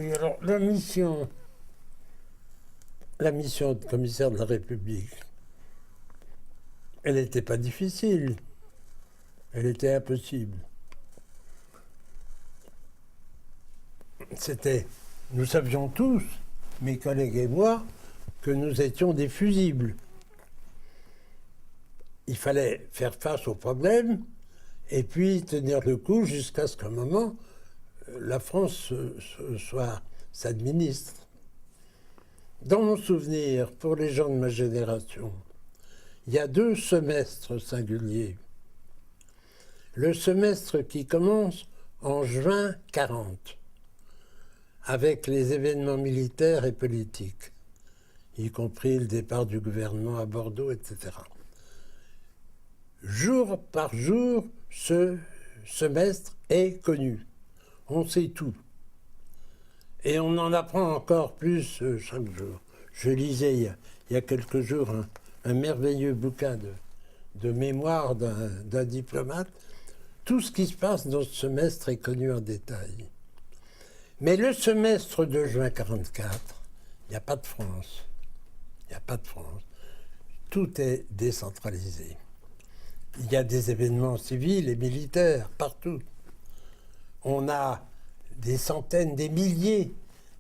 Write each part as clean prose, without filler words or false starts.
Oui, alors la mission de commissaire de la République, elle n'était pas difficile, elle était impossible. Nous savions tous, mes collègues et moi, que nous étions des fusibles. Il fallait faire face aux problèmes et puis tenir le coup jusqu'à ce qu'à un moment, la France s'administre. Dans mon souvenir, pour les gens de ma génération, il y a 2 semestres singuliers. Le semestre qui commence en juin 40, avec les événements militaires et politiques, y compris le départ du gouvernement à Bordeaux, etc. Jour par jour, ce semestre est connu. On sait tout. Et on en apprend encore plus chaque jour. Je lisais il y a quelques jours un merveilleux bouquin de mémoire d'un diplomate. Tout ce qui se passe dans ce semestre est connu en détail. Mais le semestre de juin 1944, il n'y a pas de France. Il n'y a pas de France. Tout est décentralisé. Il y a des événements civils et militaires partout. On a des centaines, des milliers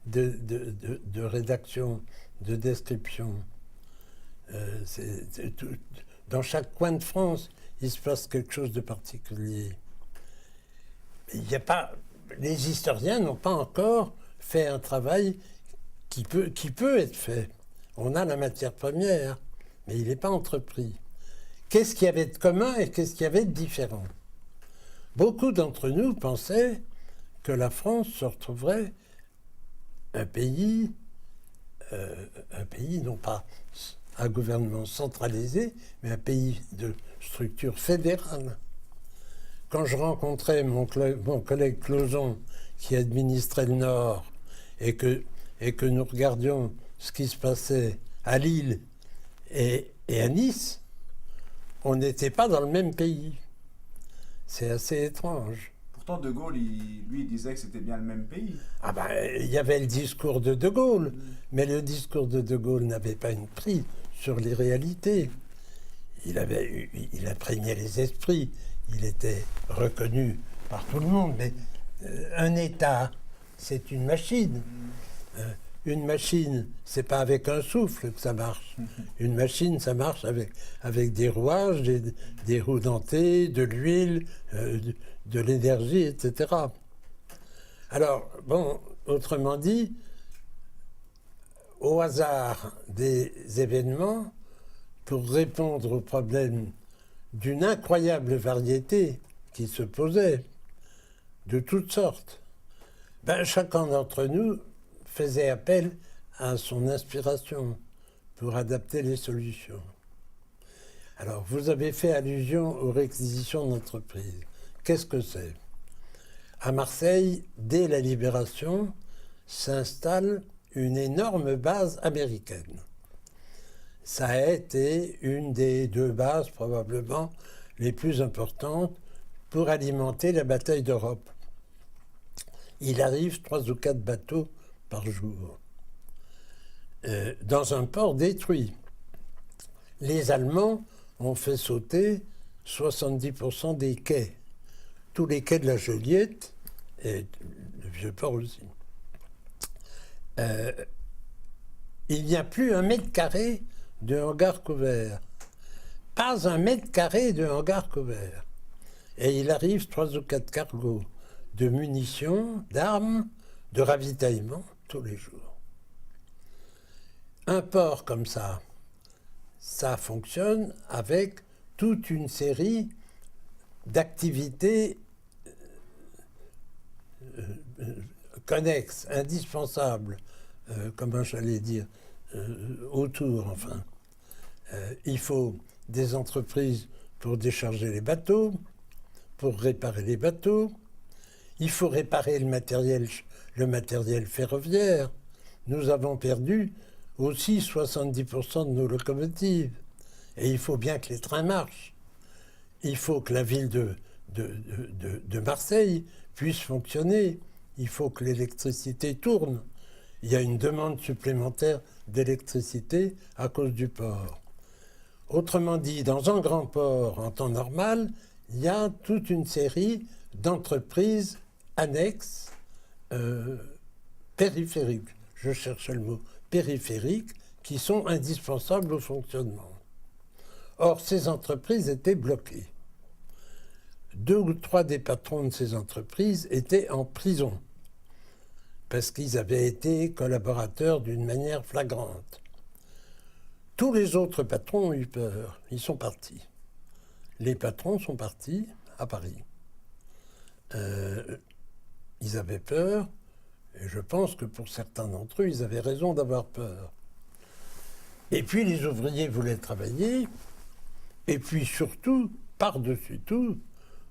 de rédactions, de descriptions. Dans chaque coin de France, il se passe quelque chose de particulier. Il n'y a pas, les historiens n'ont pas encore fait un travail qui peut être fait. On a la matière première, mais il n'est pas entrepris. Qu'est-ce qu'il y avait de commun et qu'est-ce qu'il y avait de différent? Beaucoup d'entre nous pensaient que la France se retrouverait un pays non pas un gouvernement centralisé, mais un pays de structure fédérale. Quand je rencontrais mon collègue Clauson, qui administrait le Nord, et que nous regardions ce qui se passait à Lille et à Nice, on n'était pas dans le même pays. C'est assez étrange. Pourtant, De Gaulle, lui, il disait que c'était bien le même pays. Ah ben, il y avait le discours de De Gaulle, mais le discours de De Gaulle n'avait pas une prise sur les réalités. Il imprégnait les esprits, il était reconnu par tout le monde, mais un État, c'est une machine. Une machine, c'est pas avec un souffle que ça marche. Une machine, ça marche avec des rouages, des roues dentées, de l'huile, de l'énergie, etc. Alors, bon, autrement dit, au hasard des événements, pour répondre aux problèmes d'une incroyable variété qui se posait, de toutes sortes, ben, chacun d'entre nous faisait appel à son inspiration pour adapter les solutions. Alors, vous avez fait allusion aux réquisitions d'entreprise. Qu'est-ce que c'est? À Marseille, dès la Libération, s'installe une énorme base américaine. Ça a été une des 2 bases probablement les plus importantes pour alimenter la bataille d'Europe. Il arrive 3 ou 4 bateaux par jour, dans un port détruit. Les Allemands ont fait sauter 70% des quais, tous les quais de la Joliette et le Vieux-Port aussi. Il n'y a plus 1 mètre carré de hangar couvert. Pas 1 mètre carré de hangar couvert. Et il arrive 3 ou 4 cargos de munitions, d'armes, de ravitaillement tous les jours. Un port comme ça fonctionne avec toute une série d'activités connexes, indispensables, comment j'allais dire, autour, enfin. Il faut des entreprises pour décharger les bateaux, pour réparer les bateaux. Il faut réparer le matériel ferroviaire. Nous avons perdu aussi 70% de nos locomotives. Et il faut bien que les trains marchent. Il faut que la ville de Marseille puisse fonctionner. il faut que l'électricité tourne. Il y a une demande supplémentaire d'électricité à cause du port. Autrement dit, dans un grand port, en temps normal, il y a toute une série d'entreprises annexes périphériques. Je cherchais le mot périphériques, qui sont indispensables au fonctionnement. Or, ces entreprises étaient bloquées. 2 ou 3 des patrons de ces entreprises étaient en prison parce qu'ils avaient été collaborateurs d'une manière flagrante. Tous les autres patrons ont eu peur. Ils sont partis. Les patrons sont partis à Paris. Ils avaient peur, et je pense que pour certains d'entre eux, ils avaient raison d'avoir peur. Et puis les ouvriers voulaient travailler, et puis surtout, par-dessus tout,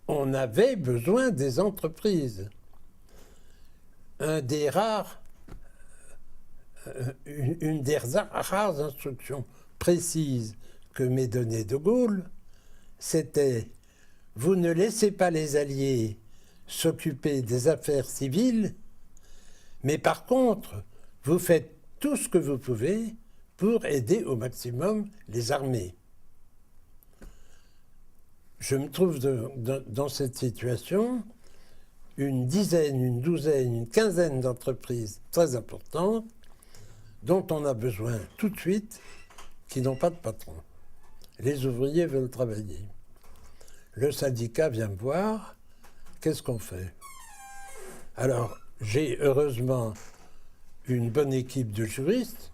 on avait besoin des entreprises. Une des rares instructions précises que m'ait donné De Gaulle, c'était « Vous ne laissez pas les Alliés s'occuper des affaires civiles, mais par contre, vous faites tout ce que vous pouvez pour aider au maximum les armées. » Je me trouve dans cette situation, une dizaine, une douzaine, une quinzaine d'entreprises très importantes dont on a besoin tout de suite, qui n'ont pas de patron. Les ouvriers veulent travailler. Le syndicat vient me voir, qu'est-ce qu'on fait? Alors, j'ai heureusement une bonne équipe de juristes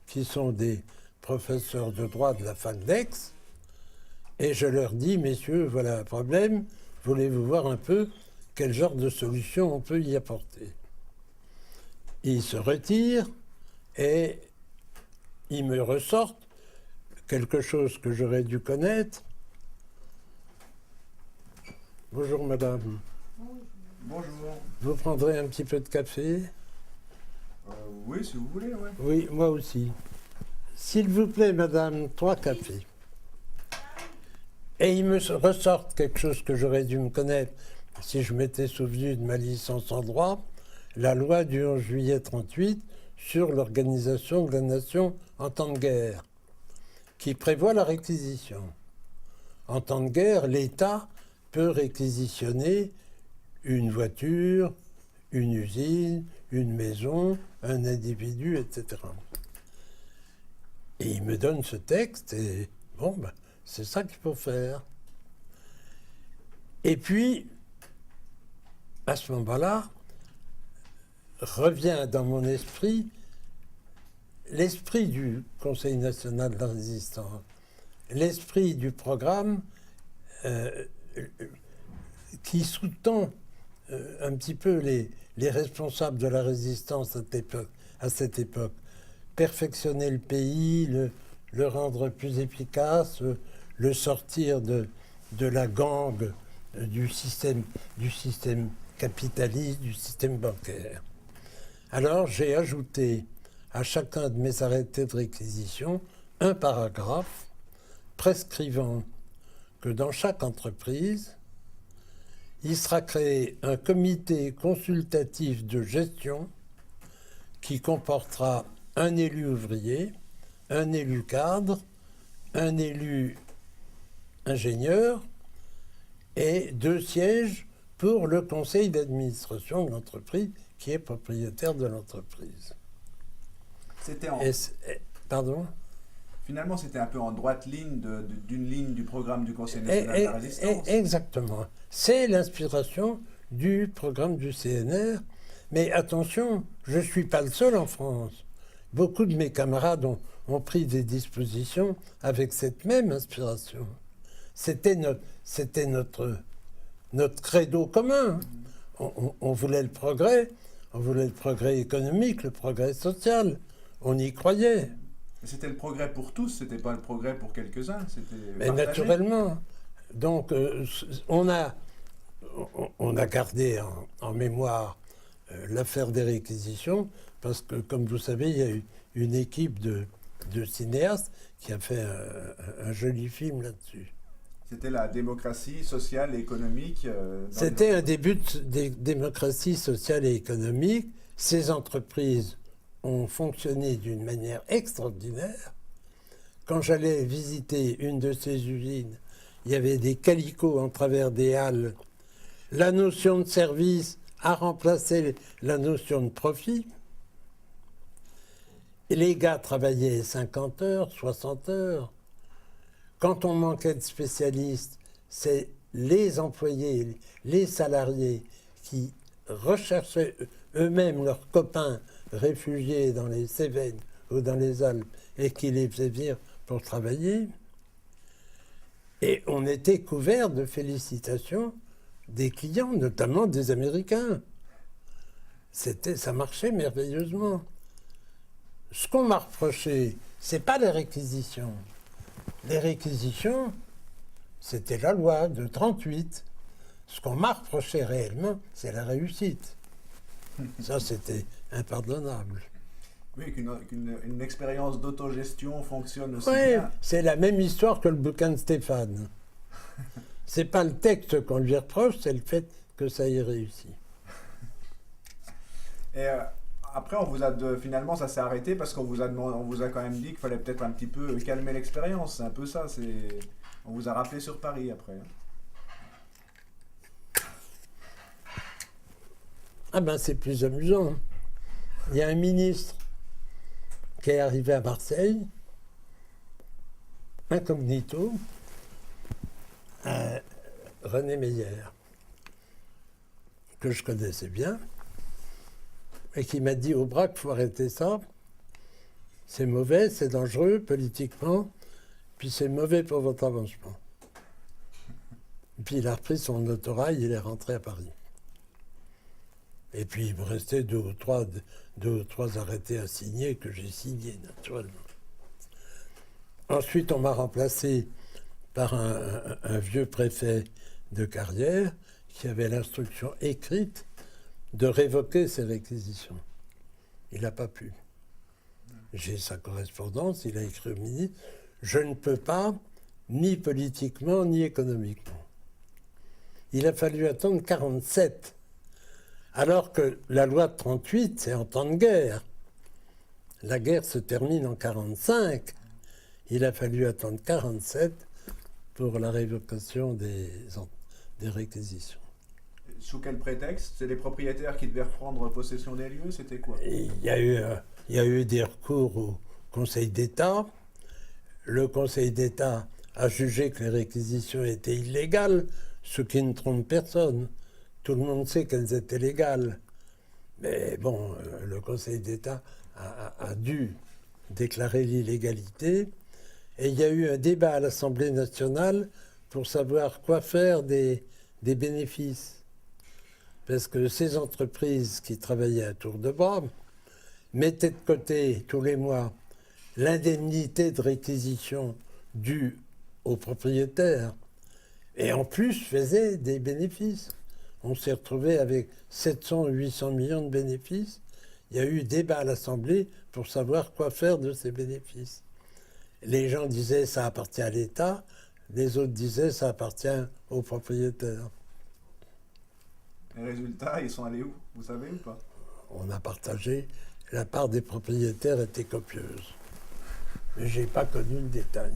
qui sont des professeurs de droit de la fac d'Aix, et je leur dis, messieurs, voilà un problème, voulez-vous voir un peu quel genre de solution on peut y apporter? Ils se retirent et ils me ressortent quelque chose que j'aurais dû connaître. Bonjour madame. Bonjour. Vous prendrez un petit peu de café? Oui, si vous voulez, ouais. Oui, moi aussi. S'il vous plaît, madame, 3 cafés. Et ils me ressortent quelque chose que j'aurais dû me connaître si je m'étais souvenu de ma licence en droit, la loi du 11 juillet 1938 sur l'organisation de la nation en temps de guerre, qui prévoit la réquisition. En temps de guerre, l'État peut réquisitionner une voiture, une usine, une maison, un individu, etc. Et il me donne ce texte et bon, ben, c'est ça qu'il faut faire. Et puis, à ce moment-là, revient dans mon esprit l'esprit du Conseil national de la résistance, l'esprit du programme qui sous-tend un petit peu les responsables de la résistance à cette époque. Perfectionner le pays, le rendre plus efficace, le sortir de la gangue du système capitaliste, du système bancaire. Alors j'ai ajouté à chacun de mes arrêtés de réquisition un paragraphe prescrivant que dans chaque entreprise, il sera créé un comité consultatif de gestion qui comportera un élu ouvrier, un élu cadre, un élu ingénieur et 2 sièges pour le conseil d'administration de l'entreprise qui est propriétaire de l'entreprise. C'était Pardon? Finalement, c'était un peu en droite ligne d'une ligne du programme du Conseil national de la résistance. Exactement. C'est l'inspiration du programme du CNR. Mais attention, je ne suis pas le seul en France. Beaucoup de mes camarades ont pris des dispositions avec cette même inspiration. C'était notre credo commun. On voulait le progrès économique, le progrès social. On y croyait. C'était le progrès pour tous, c'était pas le progrès pour quelques-uns. Mais naturellement. Donc, on a gardé en mémoire l'affaire des réquisitions, parce que, comme vous savez, il y a eu une équipe de cinéastes qui a fait un joli film là-dessus. C'était la démocratie sociale et économique. C'était un début de démocratie sociale et économique. Ces entreprises ont fonctionné d'une manière extraordinaire. Quand j'allais visiter une de ces usines, il y avait des calicots en travers des halles. La notion de service a remplacé la notion de profit. Et les gars travaillaient 50 heures, 60 heures. Quand on manquait de spécialistes, c'est les employés, les salariés qui recherchaient eux-mêmes leurs copains réfugiés dans les Cévennes ou dans les Alpes et qui les faisaient venir pour travailler. Et on était couvert de félicitations des clients, notamment des Américains. Ça marchait merveilleusement. Ce qu'on m'a reproché, c'est pas les réquisitions. Les réquisitions, c'était la loi de 1938. Ce qu'on m'a reproché réellement, c'est la réussite. Ça, c'était impardonnable. Oui, qu'une expérience d'autogestion fonctionne aussi Oui, bien. c'est la même histoire que le bouquin de Stéphane. C'est pas le texte qu'on lui reproche, c'est le fait que ça ait réussi. Et après, finalement, ça s'est arrêté parce qu'on vous a quand même dit qu'il fallait peut-être un petit peu calmer l'expérience. C'est un peu ça. On vous a rappelé sur Paris après. Ah ben, c'est plus amusant. Il y a un ministre qui est arrivé à Marseille, incognito, René Meyer, que je connaissais bien, et qui m'a dit au Brac, il faut arrêter ça, c'est mauvais, c'est dangereux politiquement, puis c'est mauvais pour votre avancement. Puis il a repris son autorail, il est rentré à Paris. Et puis il me restait deux ou trois arrêtés à signer que j'ai signés, naturellement. Ensuite, on m'a remplacé par un vieux préfet de carrière qui avait l'instruction écrite de révoquer ces réquisitions. Il n'a pas pu. J'ai sa correspondance, il a écrit au ministre, je ne peux pas, ni politiquement, ni économiquement. Il a fallu attendre 1947. Alors que la loi de 1938, c'est en temps de guerre. La guerre se termine en 1945. Il a fallu attendre 1947 pour la révocation des réquisitions. Sous quel prétexte? C'est les propriétaires qui devaient reprendre possession des lieux? C'était quoi? Il y a eu des recours au Conseil d'État. Le Conseil d'État a jugé que les réquisitions étaient illégales, ce qui ne trompe personne. Tout le monde sait qu'elles étaient légales. Mais bon, le Conseil d'État a dû déclarer l'illégalité. Et il y a eu un débat à l'Assemblée nationale pour savoir quoi faire des bénéfices. Parce que ces entreprises qui travaillaient à tour de bras mettaient de côté tous les mois l'indemnité de réquisition due aux propriétaires et en plus faisaient des bénéfices. On s'est retrouvé avec 700 ou 800 millions de bénéfices. Il y a eu débat à l'Assemblée pour savoir quoi faire de ces bénéfices. Les gens disaient ça appartient à l'État, les autres disaient ça appartient aux propriétaires. Les résultats, ils sont allés où? Vous savez ou pas? On a partagé, la part des propriétaires était copieuse. Mais je n'ai pas connu le détail.